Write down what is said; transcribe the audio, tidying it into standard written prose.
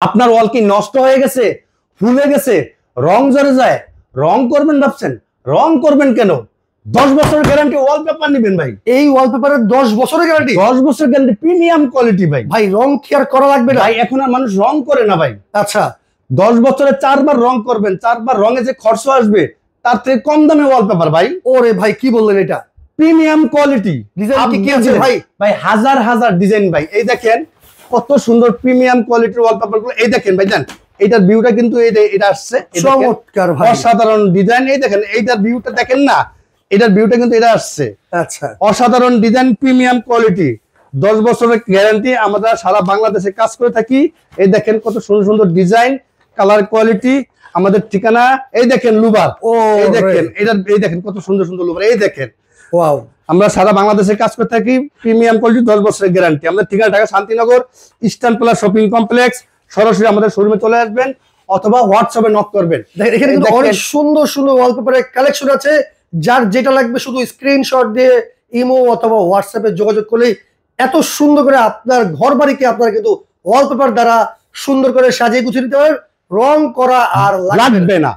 আপনার ওয়াল কি নষ্ট হয়ে গেছে, ফুলে গেছে, রং ঝরে যায়, রং করবেন ভাবছেন? রং করবেন কেন? 10 বছরের গ্যারান্টি ওয়ালপেপার নেবেন ভাই। এই ওয়ালপেপারের 10 বছরের গ্যারান্টি? 10 বছরের গ্যারান্টি, প্রিমিয়াম কোয়ালিটি ভাই। ভাই রং কি আর করা লাগবে না? ভাই এখন আর মানুষ রং করে না ভাই। আচ্ছা, 10 বছরে 4 বার রং করবেন, 4 বার রঙে যে খরচ আসবে তার থেকে কম দামে ওয়ালপেপার ভাই। ওরে ভাই কি বললেন এটা? Premium quality. ডিজাইন কি আছে ভাই? ভাই হাজার হাজার ডিজাইন ভাই। এই দেখেন কত সুন্দর প্রিমিয়াম কোয়ালিটির ওয়ালপেপার গুলো। এই দেখেন ভাই, জান এইটার ভিউটা কিন্তু এটা আসছে, চমৎকার ভাই, অসাধারণ ডিজাইন। এই দেখেন এইটার ভিউটা দেখেন না, এটার ভিউটা কিন্তু এটা আসছে। আচ্ছা, অসাধারণ ডিজাইন, প্রিমিয়াম কোয়ালিটি, 10 বছরের গ্যারান্টি। আমরা সারা বাংলাদেশে কাজ করে থাকি। এই দেখেন কত সুন্দর সুন্দর ডিজাইন, কালার কোয়ালিটি। আমাদের ঠিকানা এই দেখেন লুবার। এই দেখেন এই দেখেন কত সুন্দর সুন্দর লুবার। এই দেখেন ওয়াও, আমরা সারা বাংলাদেশে কাজ করে থাকি, প্রিমিয়াম কোয়ালিটি, 10 বছরের গ্যারান্টি। আমাদের ঠিকানা Dhaka Shantinagar eastern plus shopping complex. সরাসরি আমাদের শোরুমে চলে আসবেন অথবা হোয়াটসঅ্যাপে নক করবেন। এখানে কিন্তু অনেক সুন্দর সুন্দর ওয়ালপেপারের কালেকশন আছে। যার যেটা লাগবে শুধু স্ক্রিনশট দিয়ে ইমো অথবা হোয়াটসঅ্যাপে যোগাযোগ করলেই এত সুন্দর করে আপনার ঘর বাড়িকে আপনারা কিন্তু ওয়ালপেপার দ্বারা সুন্দর করে সাজিয়ে গুছিয়ে দিতে পারেন। রং করা আর লাগবে না।